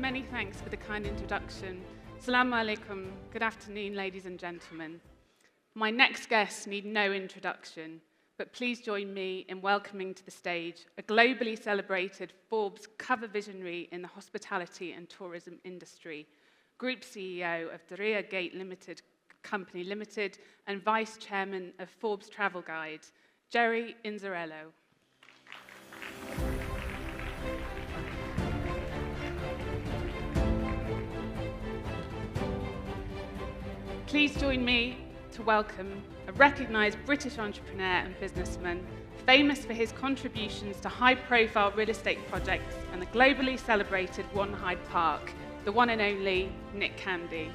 many thanks for the kind introduction. Assalamu alaikum. Good afternoon, ladies and gentlemen. My next guests need no introduction, but please join me in welcoming to the stage a globally celebrated Forbes cover visionary in the hospitality and tourism industry, Group CEO of Diriyah Gate Limited Company Limited, and Vice Chairman of Forbes Travel Guide, Keri Inzerillo. Please join me to welcome a recognised British entrepreneur and businessman, famous for his contributions to high-profile real estate projects and the globally celebrated One Hyde Park, the one and only McKenzie.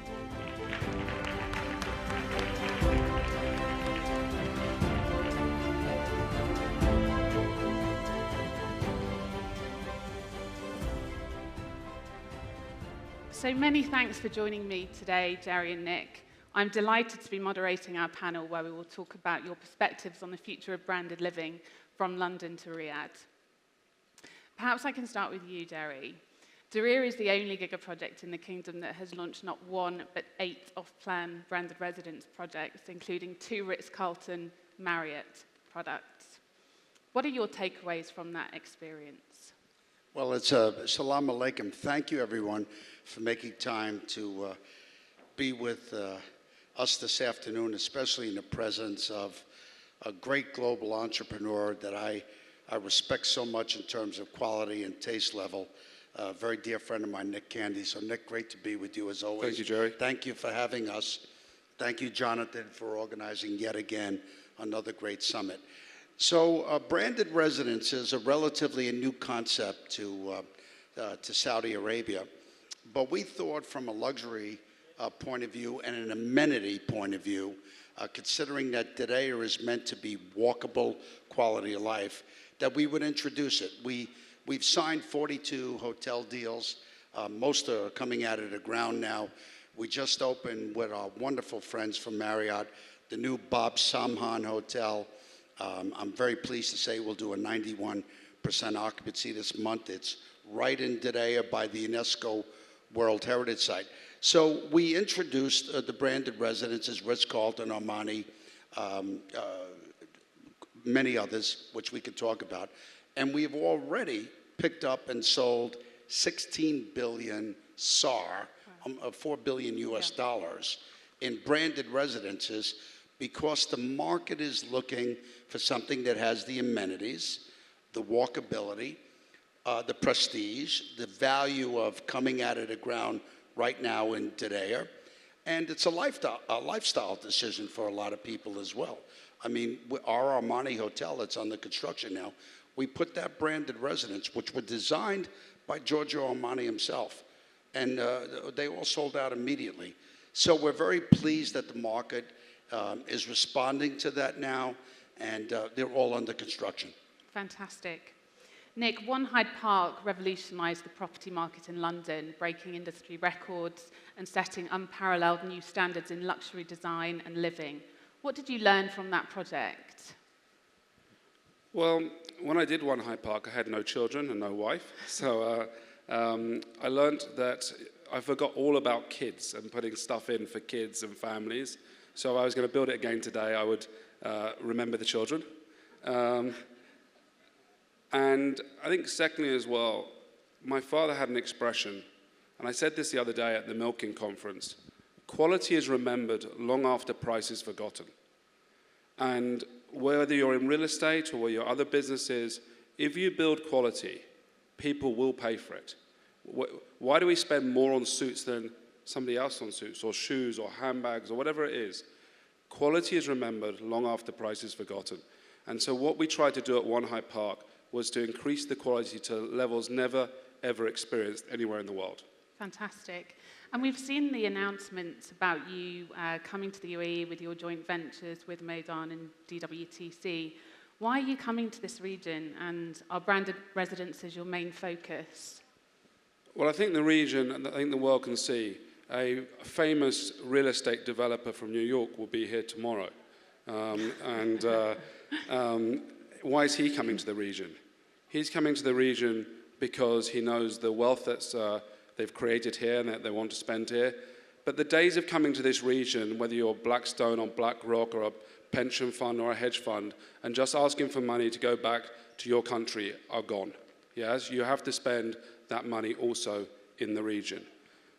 So many thanks for joining me today, Keri and Nick. I'm delighted to be moderating our panel where we will talk about your perspectives on the future of branded living from London to Riyadh. Perhaps I can start with you, Keri. Diriyah is the only giga project in the kingdom that has launched not one, but 8 off-plan branded residence projects, including 2 Ritz-Carlton Marriott products. What are your takeaways from that experience? Well, it's salam alaikum. Thank you, everyone, for making time to be with us this afternoon, especially in the presence of a great global entrepreneur that I respect so much in terms of quality and taste level. A very dear friend of mine, Nick Candy. So, Nick, great to be with you as always. Thank you, Keri. Thank you for having us. Thank you, Jonathan, for organizing yet again another great summit. So, branded residence is a relatively new concept to Saudi Arabia, but we thought from a luxury point of view and an amenity point of view, considering that Diriyah is meant to be walkable quality of life, that we would introduce it. We've signed 42 hotel deals. Most are coming out of the ground now. We just opened with our wonderful friends from Marriott, the new Bob Samhan Hotel. I'm very pleased to say we'll do a 91% occupancy this month. It's right in Diriyah by the UNESCO World Heritage Site. So we introduced the branded residences, Ritz-Carlton, Armani, many others, which we could talk about. And we've already picked up and sold 16 billion SAR, 4 billion US dollars in branded residences, because the market is looking for something that has the amenities, the walkability, the prestige, the value of coming out of the ground right now in Diriyah, and it's a lifestyle decision for a lot of people as well. I mean, our Armani hotel that's under construction now, we put that branded residence, which were designed by Giorgio Armani himself, and they all sold out immediately. So we're very pleased that the market is responding to that now, and they're all under construction. Fantastic. Nick, One Hyde Park revolutionised the property market in London, breaking industry records and setting unparalleled new standards in luxury design and living. What did you learn from that project? Well, when I did One Hyde Park, I had no children and no wife. So I learned that I forgot all about kids and putting stuff in for kids and families. So I was going to build it again today. I would remember the children. And I think secondly as well, my father had an expression, and I said this the other day at the Milking Conference: quality is remembered long after price is forgotten. And whether you're in real estate or your other businesses, if you build quality, people will pay for it. Why do we spend more on suits than somebody else on suits, or shoes, or handbags, or whatever it is? Quality is remembered long after price is forgotten. And so what we tried to do at One Hyde Park was to increase the quality to levels never, ever experienced anywhere in the world. Fantastic. And we've seen the announcements about you coming to the UAE with your joint ventures with Modan and DWTC. Why are you coming to this region, and are branded residences your main focus? Well, I think the region, and I think the world can see, a famous real estate developer from New York will be here tomorrow. Why is he coming to the region? He's coming to the region because he knows the wealth that's they've created here and that they want to spend here. But the days of coming to this region, whether you're Blackstone or BlackRock or a pension fund or a hedge fund, and just asking for money to go back to your country are gone. Yes, you have to spend that money also in the region.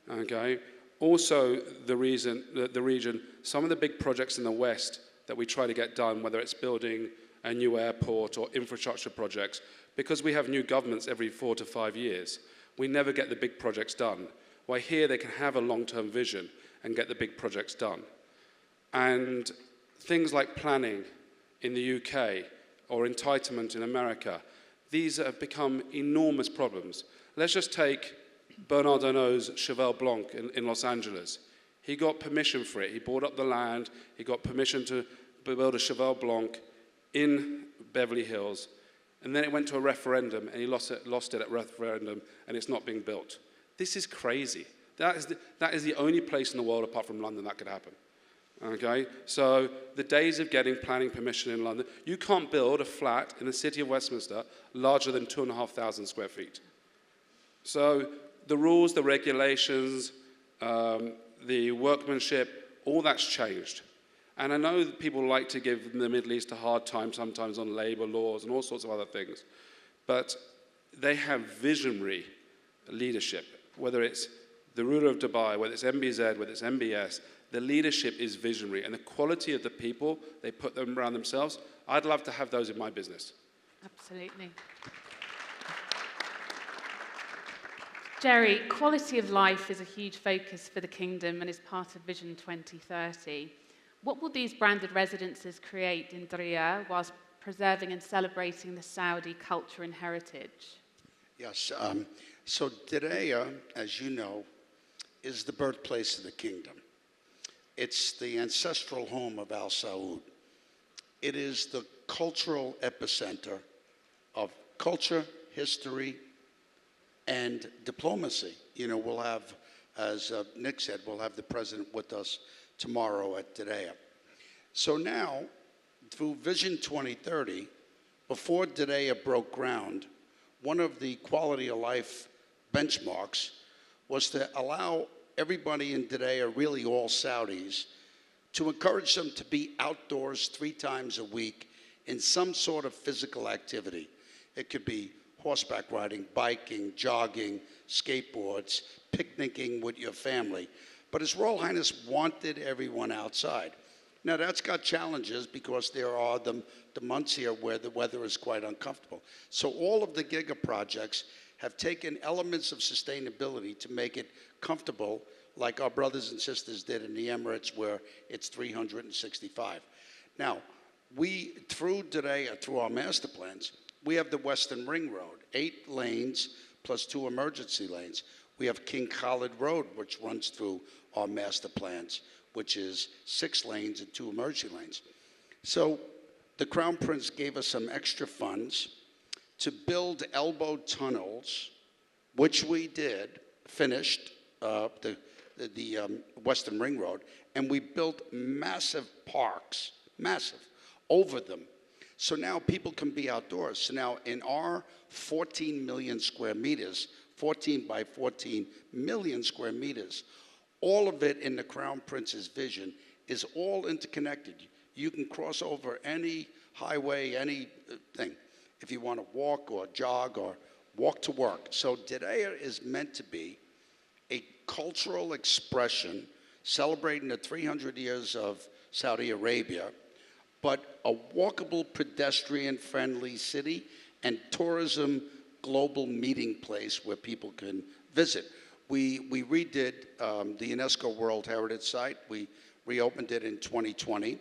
Okay. Also, the region, some of the big projects in the West that we try to get done, whether it's building a new airport or infrastructure projects, because we have new governments every 4 to 5 years, we never get the big projects done. While here they can have a long-term vision and get the big projects done. And things like planning in the UK or entitlement in America, these have become enormous problems. Let's just take Bernard Arnault's Cheval Blanc in Los Angeles. He got permission for it. He bought up the land. He got permission to build a Cheval Blanc in Beverly Hills. And then it went to a referendum, and he lost it at referendum, and it's not being built. This is crazy. That is the only place in the world, apart from London, that could happen. Okay? So the days of getting planning permission in London, you can't build a flat in the city of Westminster larger than 2,500 square feet. So the rules, the regulations, the workmanship, all that's changed. And I know that people like to give the Middle East a hard time sometimes on labor laws and all sorts of other things, but they have visionary leadership, whether it's the ruler of Dubai, whether it's MBZ, whether it's MBS, the leadership is visionary, and the quality of the people, they put them around themselves. I'd love to have those in my business. Absolutely. Jerry, quality of life is a huge focus for the Kingdom and is part of Vision 2030. What will these branded residences create in Diriyah whilst preserving and celebrating the Saudi culture and heritage? Yes, so Diriyah, as you know, is the birthplace of the kingdom. It's the ancestral home of Al Saud. It is the cultural epicenter of culture, history, and diplomacy. You know, we'll have, as Nick said, we'll have the president with us tomorrow at Diriyah. So now, through Vision 2030, before Diriyah broke ground, one of the quality of life benchmarks was to allow everybody in Diriyah, really all Saudis, to encourage them to be outdoors 3 times a week in some sort of physical activity. It could be horseback riding, biking, jogging, skateboards, picnicking with your family. But His Royal Highness wanted everyone outside. Now that's got challenges because there are the months here where the weather is quite uncomfortable. So all of the Giga projects have taken elements of sustainability to make it comfortable, like our brothers and sisters did in the Emirates where it's 365. Now, through Diriyah, through our master plans, we have the Western Ring Road, 8 lanes plus 2 emergency lanes. We have King Khalid Road, which runs through our master plans, which is 6 lanes and 2 emergency lanes. So the Crown Prince gave us some extra funds to build elbow tunnels, which we did, finished the Western Ring Road, and we built massive parks, massive, over them. So now people can be outdoors. So now in our 14 million square meters, 14 by 14 million square meters, all of it in the Crown Prince's vision is all interconnected. You can cross over any highway, anything, if you want to walk or jog or walk to work. So Diriyah is meant to be a cultural expression celebrating the 300 years of Saudi Arabia, but a walkable, pedestrian-friendly city and tourism global meeting place where people can visit. We redid the UNESCO World Heritage Site. We reopened it in 2020.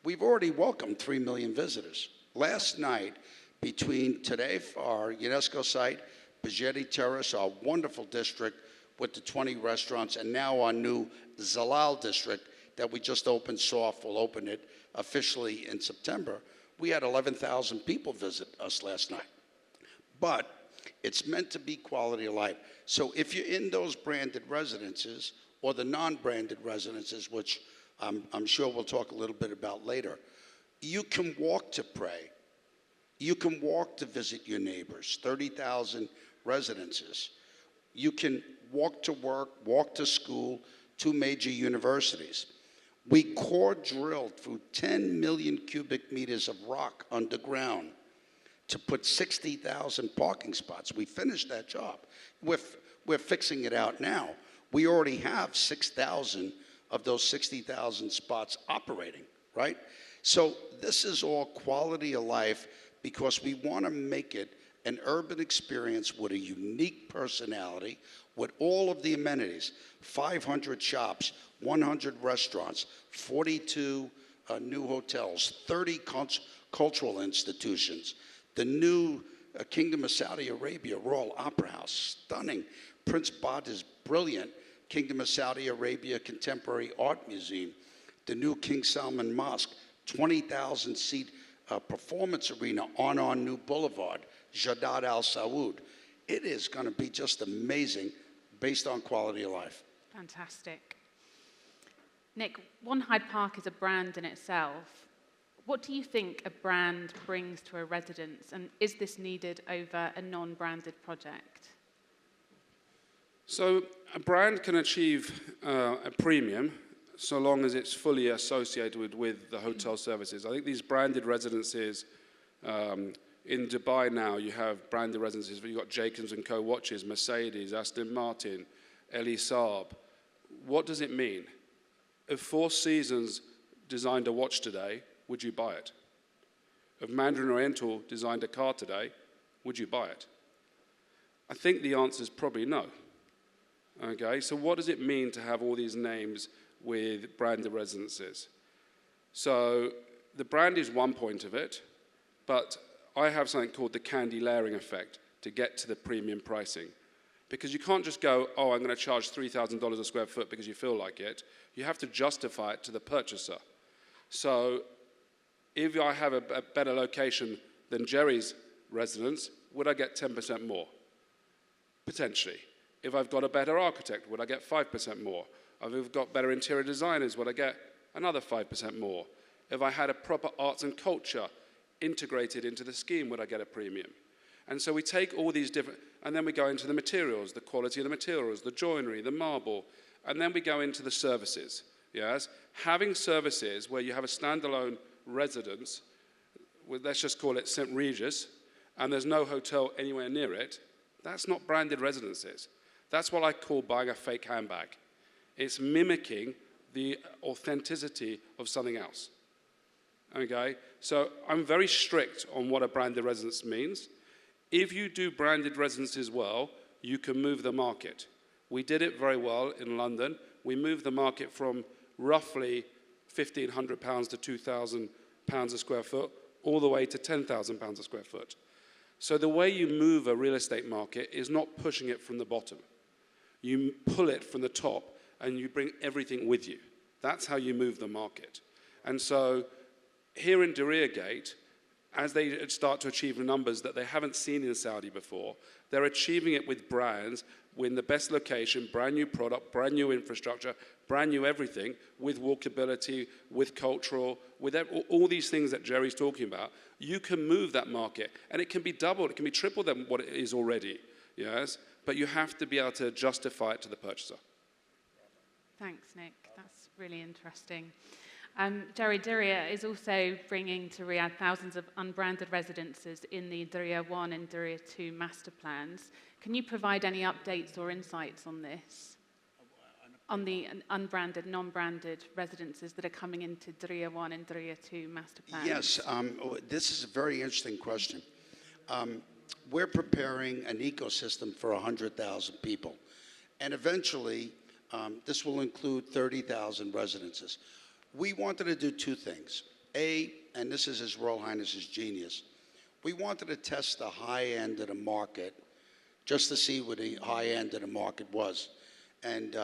We've already welcomed 3 million visitors. Last night, between today, our UNESCO site, Bajeti Terrace, our wonderful district with the 20 restaurants, and now our new Zalal district that we just opened soft, we'll open it officially in September, we had 11,000 people visit us last night. But it's meant to be quality of life. So if you're in those branded residences or the non-branded residences, which I'm sure we'll talk a little bit about later, you can walk to pray. You can walk to visit your neighbors, 30,000 residences. You can walk to work, walk to school, 2 major universities. We core drilled through 10 million cubic meters of rock underground to put 60,000 parking spots. We finished that job. We're fixing it out now. We already have 6,000 of those 60,000 spots operating, right? So this is all quality of life because we want to make it an urban experience with a unique personality, with all of the amenities, 500 shops, 100 restaurants, 42 new hotels, 30 cultural institutions, the new Kingdom of Saudi Arabia Royal Opera House, stunning. Prince Badr's brilliant Kingdom of Saudi Arabia Contemporary Art Museum, the new King Salman Mosque, 20,000 seat performance arena on our new boulevard, Jadad Al Saud. It is going to be just amazing based on quality of life. Fantastic. Nick, One Hyde Park is a brand in itself. What do you think a brand brings to a residence, and is this needed over a non-branded project? So a brand can achieve a premium so long as it's fully associated with the hotel services. I think these branded residences, in Dubai now, you have branded residences. You've got Jacobs & Co. watches, Mercedes, Aston Martin, Elie Saab. What does it mean? If Four Seasons designed a watch today, would you buy it? If Mandarin Oriental designed a car today, would you buy it? I think the answer is probably no. Okay, so what does it mean to have all these names with branded residences? So the brand is one point of it, but I have something called the candy layering effect to get to the premium pricing. Because you can't just go, oh, I'm going to charge $3,000 a square foot because you feel like it. You have to justify it to the purchaser. So if I have a better location than Jerry's residence, would I get 10% more? Potentially. If I've got a better architect, would I get 5% more? If I've got better interior designers, would I get another 5% more? If I had a proper arts and culture integrated into the scheme, would I get a premium? And so we take all these different, and then we go into the materials, the quality of the materials, the joinery, the marble, and then we go into the services, yes? Having services where you have a standalone residence, let's just call it St. Regis, and there's no hotel anywhere near it, that's not branded residences. That's what I call buying a fake handbag. It's mimicking the authenticity of something else. Okay? So I'm very strict on what a branded residence means. If you do branded residences well, you can move the market. We did it very well in London. We moved the market from roughly £1,500 to £2,000 a square foot, all the way to £10,000 a square foot. So the way you move a real estate market is not pushing it from the bottom. You pull it from the top and you bring everything with you. That's how you move the market. And so here in Diriyah Gate, as they start to achieve numbers that they haven't seen in Saudi before, they're achieving it with brands, with the best location, brand new product, brand new infrastructure, brand new everything, with walkability, with cultural, with all these things that Jerry's talking about. You can move that market, and it can be doubled, it can be tripled than what it is already, yes? But you have to be able to justify it to the purchaser. Thanks, Nick. That's really interesting. Jerry, Diriyah is also bringing to Riyadh thousands of unbranded residences in the Diriyah 1 and Diriyah 2 master plans. Can you provide any updates or insights on this? On the unbranded, non-branded residences that are coming into Diriyah 1 and Diriyah 2 master plans? Yes, this is a very interesting question. We're preparing an ecosystem for 100,000 people. And eventually, this will include 30,000 residences. We wanted to do two things. A, and this is His Royal Highness's genius, we wanted to test the high end of the market just to see what the high end of the market was. And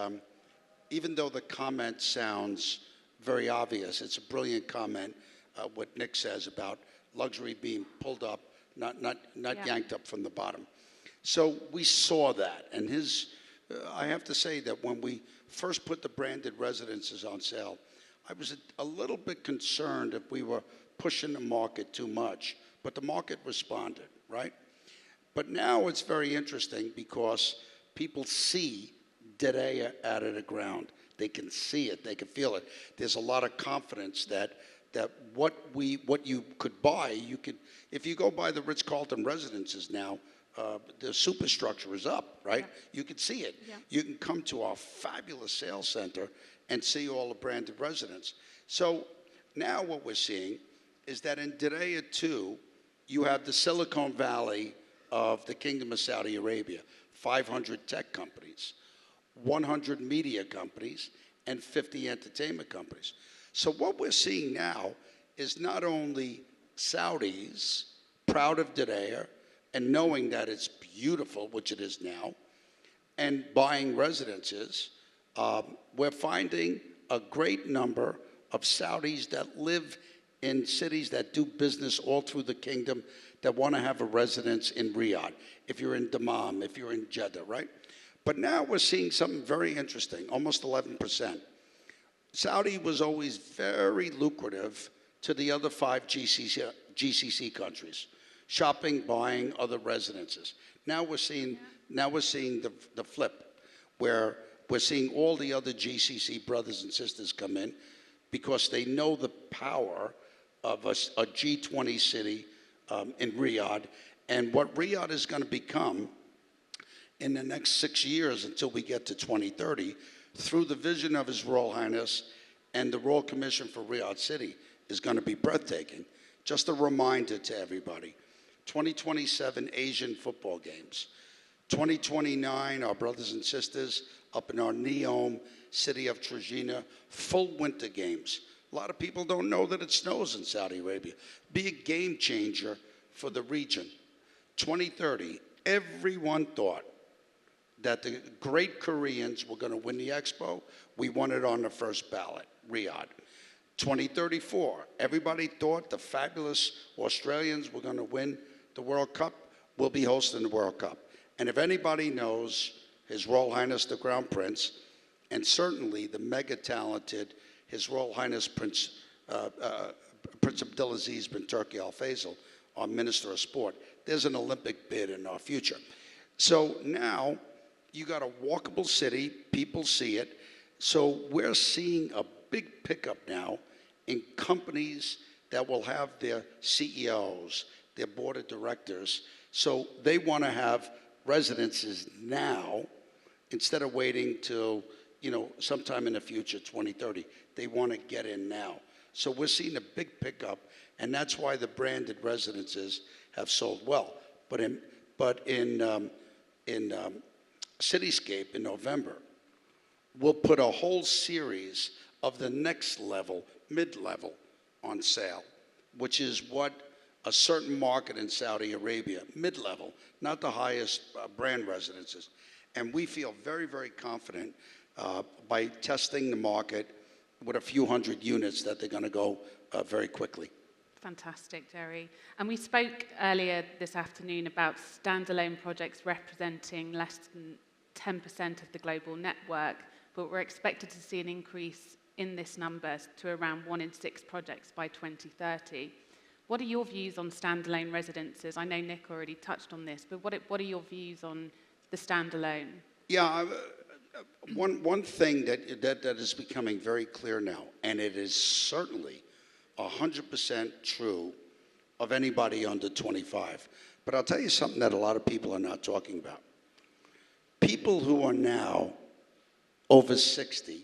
even though the comment sounds very obvious, it's a brilliant comment, what Nick says about luxury being pulled up, not yanked up from the bottom. So we saw that, and I have to say that when we first put the branded residences on sale, I was a little bit concerned if we were pushing the market too much, but the market responded, right? But now it's very interesting because people see Diriyah out of the ground. They can see it. They can feel it. There's a lot of confidence that what you could buy, you could, if you go by the Ritz-Carlton residences now, the superstructure is up, right? Yeah. You can see it. Yeah. You can come to our fabulous sales center and see all the branded residents. So now what we're seeing is that in Diriyah 2, you have the Silicon Valley of the Kingdom of Saudi Arabia, 500 tech companies, 100 media companies, and 50 entertainment companies. So what we're seeing now is not only Saudis proud of Diriyah and knowing that it's beautiful, which it is now, and buying residences, we're finding a great number of Saudis that live in cities that do business all through the kingdom that want to have a residence in Riyadh, if you're in Dammam, if you're in Jeddah, right? But now we're seeing something very interesting, almost 11%. Saudi was always very lucrative to the other 5 GCC countries, shopping, buying other residences. Now we're seeing the flip, where we're seeing all the other GCC brothers and sisters come in because they know the power of a G20 city in Riyadh, and what Riyadh is going to become in the next 6 years until we get to 2030, through the vision of His Royal Highness and the Royal Commission for Riyadh City, is going to be breathtaking. Just a reminder to everybody, 2027 Asian football games, 2029 our brothers and sisters up in our Neom city of Trojena, full winter games. A lot of people don't know that it snows in Saudi Arabia. Be a game changer for the region. 2030, everyone thought that the great Koreans were going to win the Expo. We won it on the first ballot, Riyadh. 2034, everybody thought the fabulous Australians were going to win the World Cup. We'll be hosting the World Cup. And if anybody knows His Royal Highness the Crown Prince, and certainly the mega-talented His Royal Highness Prince Abdulaziz bin Turki Al Faisal, our Minister of Sport, there's an Olympic bid in our future. So now you got a walkable city, people see it. So we're seeing a big pickup now in companies that will have their CEOs, their board of directors. So they want to have residences now instead of waiting till, sometime in the future, 2030. They want to get in now. So we're seeing a big pickup, and that's why the branded residences have sold well. But in Cityscape in November, we'll put a whole series of the next level, mid-level, on sale, which is what a certain market in Saudi Arabia, mid-level, not the highest brand residences. And we feel very, very confident by testing the market with a few hundred units that they're going to go very quickly. Fantastic, Jerry. And we spoke earlier this afternoon about standalone projects representing less than 10% of the global network, but we're expected to see an increase in this number to around 1 in 6 projects by 2030. What are your views on standalone residences? I know Nick already touched on this, but what are your views on the standalone? Yeah, one thing that is becoming very clear now, and it is certainly 100% true of anybody under 25. But I'll tell you something that a lot of people are not talking about. People who are now over 60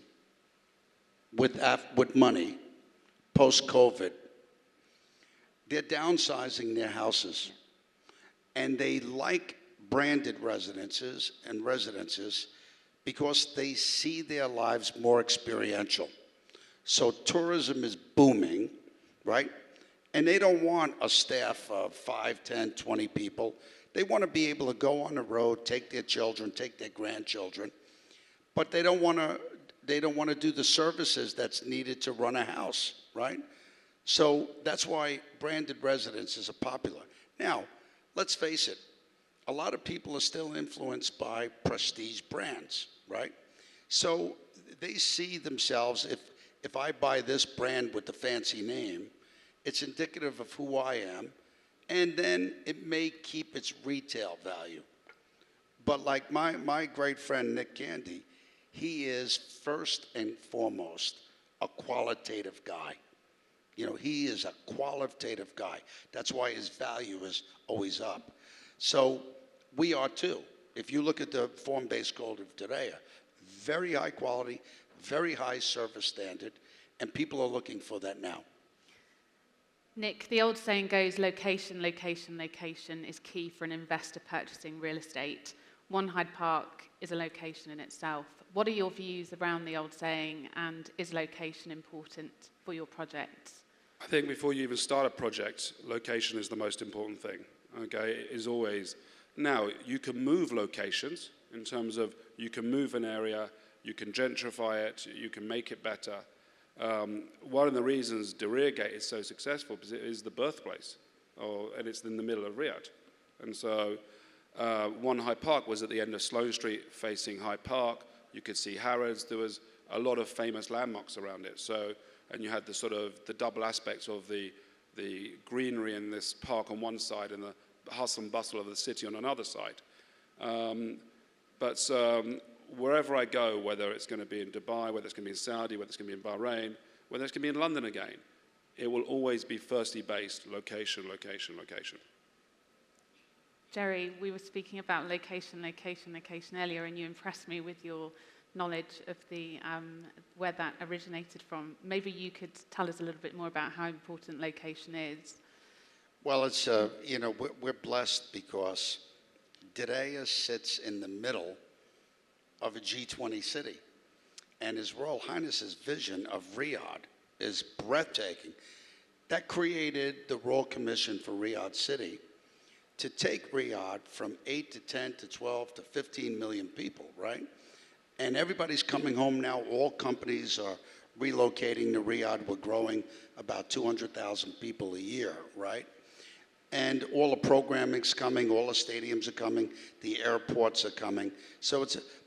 with money, post-COVID, they're downsizing their houses. And they like branded residences because they see their lives more experiential. So tourism is booming, right? And they don't want a staff of 5, 10, 20 people. They want to be able to go on the road, take their children, take their grandchildren, but they don't want to do the services that's needed to run a house, right? So that's why branded residences are popular. Now, let's face it, a lot of people are still influenced by prestige brands, right? So they see themselves, if I buy this brand with the fancy name, it's indicative of who I am, and then it may keep its retail value. But like my great friend Nick Candy, he is first and foremost a qualitative guy. You know, he is a qualitative guy. That's why his value is always up. So we are too. If you look at the form-based gold of Diriyah, very high quality, very high service standard, and people are looking for that now. Nick, the old saying goes, location, location, location is key for an investor purchasing real estate. One Hyde Park is a location in itself. What are your views around the old saying, and is location important for your projects? I think before you even start a project, location is the most important thing. Okay, it is always. Now, you can move locations in terms of you can move an area, you can gentrify it, you can make it better. One of the reasons Diriyah Gate is so successful is it is the birthplace, and it's in the middle of Riyadh. And so One Hyde Park was at the end of Sloane Street facing Hyde Park. You could see Harrods. There was a lot of famous landmarks around it. So, and you had the sort of the double aspects of the greenery in this park on one side and the hustle and bustle of the city on another side. But wherever I go, whether it's going to be in Dubai, whether it's going to be in Saudi, whether it's going to be in Bahrain, whether it's going to be in London again, it will always be firstly based location, location, location. Jerry, we were speaking about location, location, location earlier, and you impressed me with your knowledge of the where that originated from. Maybe you could tell us a little bit more about how important location is. Well, it's you know, we're blessed because Diriyah sits in the middle of a G20 city, and His Royal Highness's vision of Riyadh is breathtaking. That created the Royal Commission for Riyadh City to take Riyadh from 8 to 10 to 12 to 15 million people, right? And everybody's coming home now. All companies are relocating to Riyadh. We're growing about 200,000 people a year, right? And all the programming's coming, all the stadiums are coming, the airports are coming. So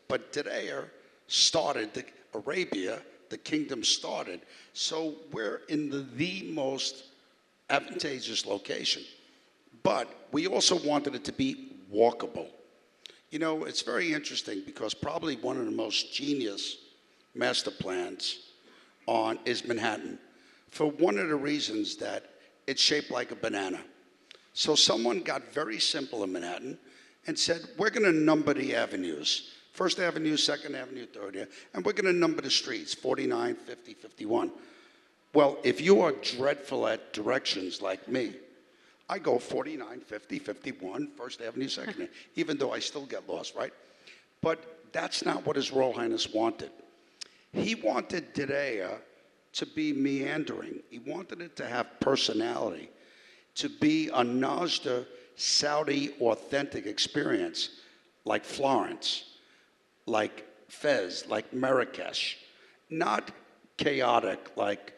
but Diriyah started, Arabia, the kingdom started. So we're in the most advantageous location. But we also wanted it to be walkable. You know, it's very interesting because probably one of the most genius master plans is Manhattan, for one of the reasons that it's shaped like a banana. So someone got very simple in Manhattan and said, we're going to number the avenues. First Avenue, Second Avenue, Third Avenue, and we're going to number the streets, 49, 50, 51. Well, if you are dreadful at directions like me, I go 49, 50, 51, First Avenue, Second Avenue, even though I still get lost, right? But that's not what His Royal Highness wanted. He wanted Diriyah to be meandering. He wanted it to have personality, to be a Najda Saudi authentic experience, like Florence, like Fez, like Marrakesh, not chaotic, like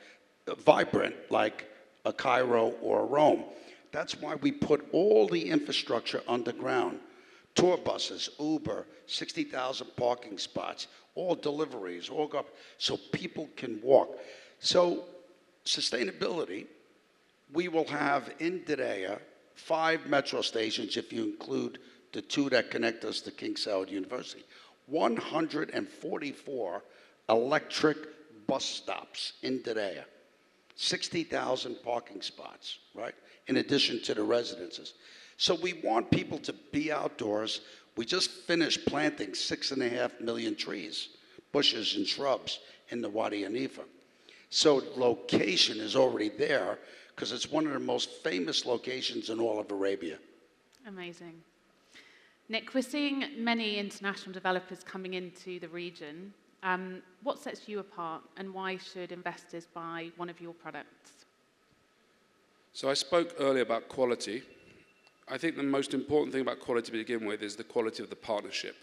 vibrant, like a Cairo or a Rome. That's why we put all the infrastructure underground. Tour buses, Uber, 60,000 parking spots, all deliveries, all go up, so people can walk. So sustainability, we will have in Diriyah 5 metro stations, if you include the 2 that connect us to King Saud University. 144 electric bus stops in Diriyah. 60,000 parking spots, right? In addition to the residences. So we want people to be outdoors. We just finished planting 6.5 million trees, bushes and shrubs in the Wadi Hanifa. So location is already there because it's one of the most famous locations in all of Arabia. Amazing. Nick, we're seeing many international developers coming into the region. What sets you apart, and why should investors buy one of your products? So I spoke earlier about quality. I think the most important thing about quality to begin with is the quality of the partnership,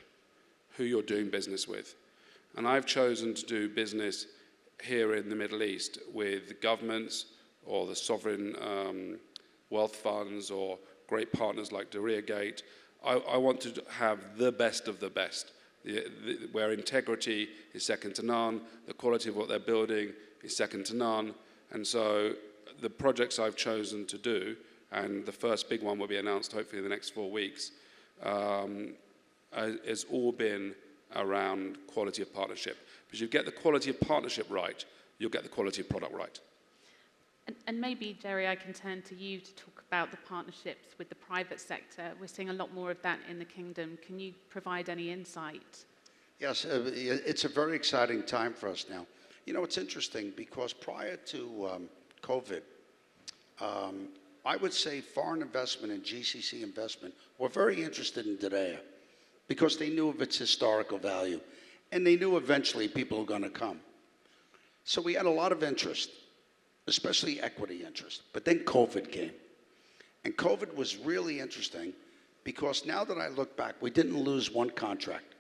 who you're doing business with. And I've chosen to do business here in the Middle East with governments or the sovereign wealth funds or great partners like Diriyah Gate. I want to have the best of the best, where integrity is second to none, the quality of what they're building is second to none. And so the projects I've chosen to do, and the first big one will be announced hopefully in the next 4 weeks, has all been around quality of partnership. Because you get the quality of partnership right, you'll get the quality of product right. And maybe, Jerry, I can turn to you to talk about the partnerships with the private sector. We're seeing a lot more of that in the kingdom. Can you provide any insight? Yes, it's a very exciting time for us now. You know, it's interesting because prior to COVID, I would say foreign investment and GCC investment were very interested in Diriyah because they knew of its historical value, and they knew eventually people were going to come. So we had a lot of interest, especially equity interest. But then COVID came. And COVID was really interesting because now that I look back, we didn't lose one contract.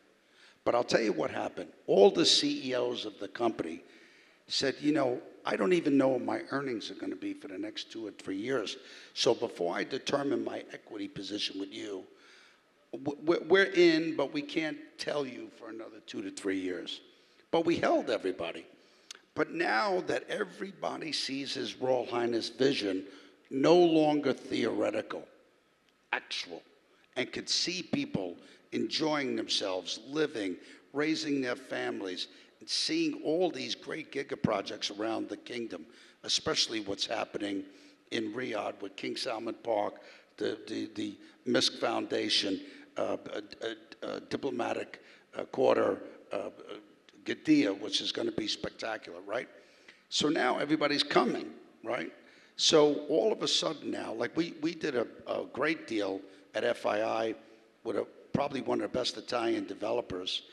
But I'll tell you what happened. All the CEOs of the company said, you know, I don't even know what my earnings are going to be for the next 2 or 3 years. So before I determine my equity position with you, we're in, but we can't tell you for another 2 to 3 years. But we held everybody. But now that everybody sees His Royal Highness vision, no longer theoretical, actual, and could see people enjoying themselves, living, raising their families, and seeing all these great giga projects around the kingdom, especially what's happening in Riyadh with King Salman Park, the Misk Foundation, diplomatic quarter, Diriyah, which is going to be spectacular, right? So now everybody's coming, right? So all of a sudden now, like we did a great deal at FII with probably one of the best Italian developers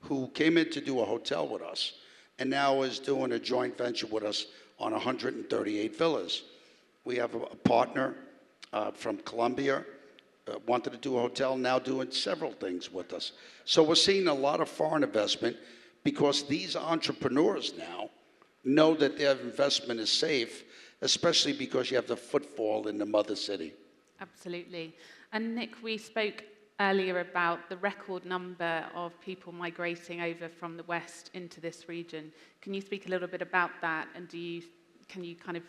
who came in to do a hotel with us and now is doing a joint venture with us on 138 villas. We have a partner from Colombia, wanted to do a hotel, now doing several things with us. So we're seeing a lot of foreign investment because these entrepreneurs now know that their investment is safe, especially because you have the footfall in the mother city. Absolutely. And Nick, we spoke earlier about the record number of people migrating over from the West into this region. Can you speak a little bit about that, and can you kind of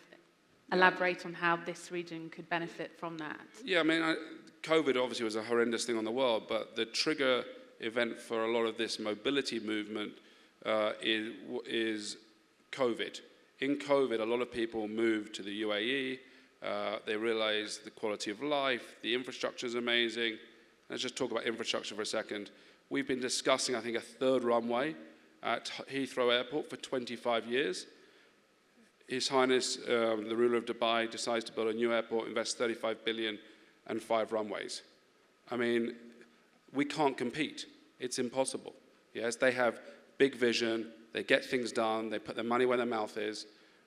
elaborate on how this region could benefit from that? Yeah, I mean, COVID obviously was a horrendous thing on the world, but the trigger event for a lot of this mobility movement is COVID. In COVID, a lot of people moved to the UAE. They realized the quality of life, the infrastructure is amazing. Let's just talk about infrastructure for a second. We've been discussing, I think, a third runway at Heathrow Airport for 25 years. His Highness, the ruler of Dubai, decides to build a new airport, invest 35 billion and 5 runways. I mean, we can't compete. It's impossible. Yes, they have big vision. They get things done. They put their money where their mouth is.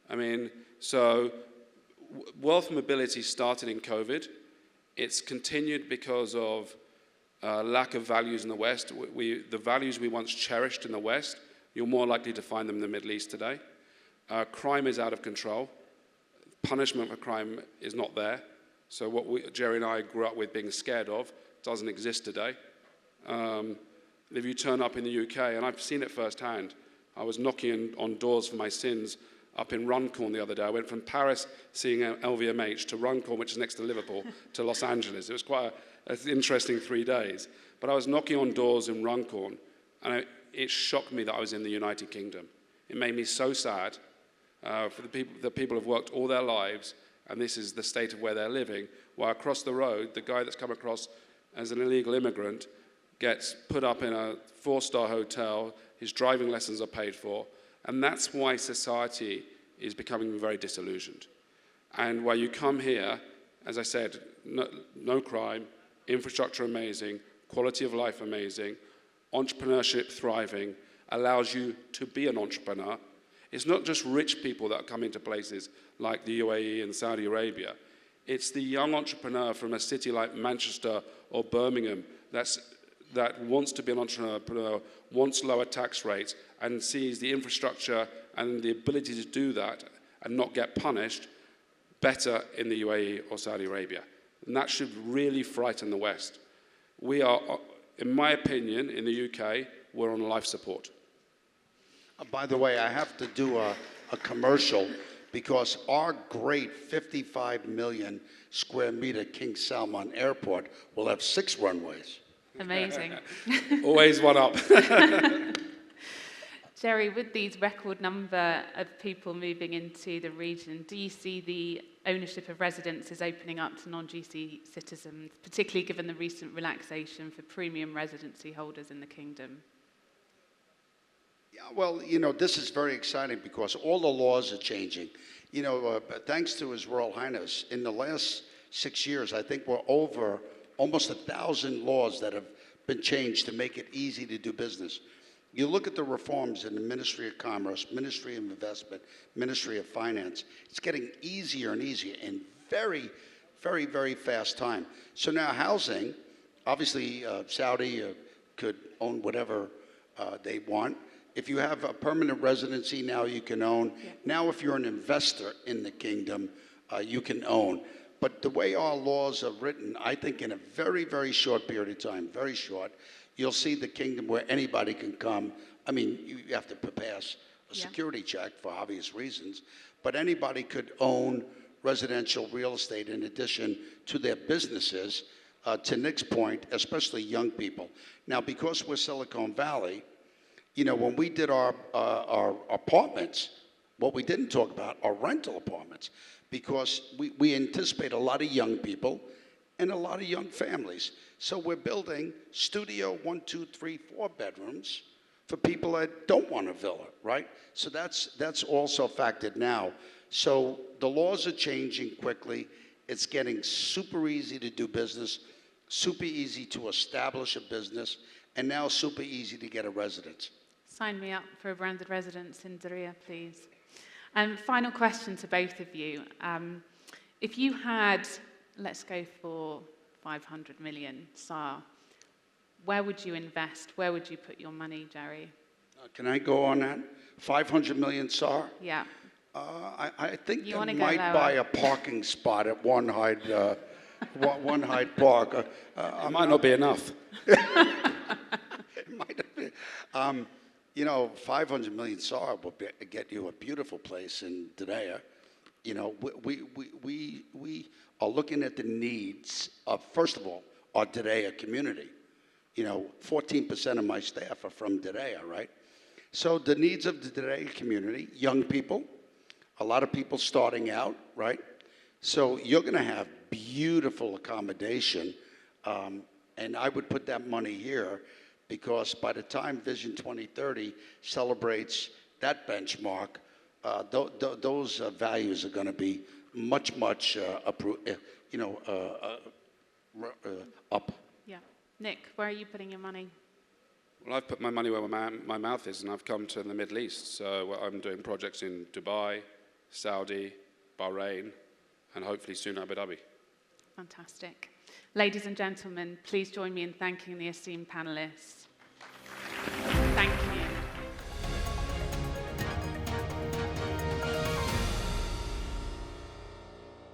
I mean, so wealth mobility started in COVID. It's continued because of lack of values in the West. The values we once cherished in the West, you're more likely to find them in the Middle East today. Crime is out of control. Punishment for crime is not there. So what Jerry and I grew up with being scared of doesn't exist today. If you turn up in the UK, and I've seen it firsthand, I was knocking on doors for my sins up in Runcorn the other day. I went from Paris seeing LVMH to Runcorn, which is next to Liverpool, to Los Angeles. It was quite an interesting 3 days. But I was knocking on doors in Runcorn, and it shocked me that I was in the United Kingdom. It made me so sad for the people who've worked all their lives, and this is the state of where they're living, while across the road, the guy that's come across as an illegal immigrant gets put up in a 4-star hotel, his driving lessons are paid for, and that's why society is becoming very disillusioned. And while you come here, as I said, no crime, infrastructure amazing, quality of life amazing, entrepreneurship thriving, allows you to be an entrepreneur. It's not just rich people that come into places like the UAE and Saudi Arabia. It's the young entrepreneur from a city like Manchester or Birmingham that wants to be an entrepreneur, wants lower tax rates, and sees the infrastructure and the ability to do that and not get punished better in the UAE or Saudi Arabia. And that should really frighten the West. We are, in my opinion, in the UK, we're on life support. By the way, I have to do a commercial because our great 55 million square meter King Salman Airport will have 6 runways. Amazing. Always one up. Jerry, with these record number of people moving into the region, do you see the ownership of residences opening up to non-GC citizens, particularly given the recent relaxation for premium residency holders in the kingdom? Yeah, well, this is very exciting because all the laws are changing. Thanks to His Royal Highness, in the last 6 years, I think we're over almost 1,000 laws that have been changed to make it easy to do business. You look at the reforms in the Ministry of Commerce, Ministry of Investment, Ministry of Finance. It's getting easier and easier in very, very, very fast time. So now housing, obviously Saudi could own whatever they want. If you have a permanent residency, now you can own. Yeah. Now if you're an investor in the kingdom, you can own. But the way our laws are written, I think in a very, very short period of time, very short, you'll see the kingdom where anybody can come. I mean, you have to pass a security check for obvious reasons, but anybody could own residential real estate in addition to their businesses, to Nick's point, especially young people. Now, because we're Silicon Valley, when we did our apartments, what we didn't talk about are rental apartments, because we anticipate a lot of young people and a lot of young families. So we're building studio 1, 2, 3, 4 bedrooms for people that don't want a villa, right? So that's also factored now. So the laws are changing quickly. It's getting super easy to do business, super easy to establish a business, and now super easy to get a residence. Sign me up for a branded residence in Diriyah, please. Final question to both of you. If you had, let's go for 500 million SAR, where would you invest? Where would you put your money, Jerry? Can I go on that? 500 million SAR? Yeah. I think I might buy a parking spot at One Hyde Park. It might not be enough. It might have been. 500 million SAR will get you a beautiful place in Diriyah. We are looking at the needs of, first of all, our Diriyah community. 14% of my staff are from Diriyah, right? So the needs of the Diriyah community, young people, a lot of people starting out, right? So you're going to have beautiful accommodation, and I would put that money here, because by the time Vision 2030 celebrates that benchmark, those values are going to be much up. Yeah. Nick, where are you putting your money? Well, I've put my money where my mouth is, and I've come to the Middle East. So I'm doing projects in Dubai, Saudi, Bahrain, and hopefully soon Abu Dhabi. Fantastic. Ladies and gentlemen, please join me in thanking the esteemed panelists.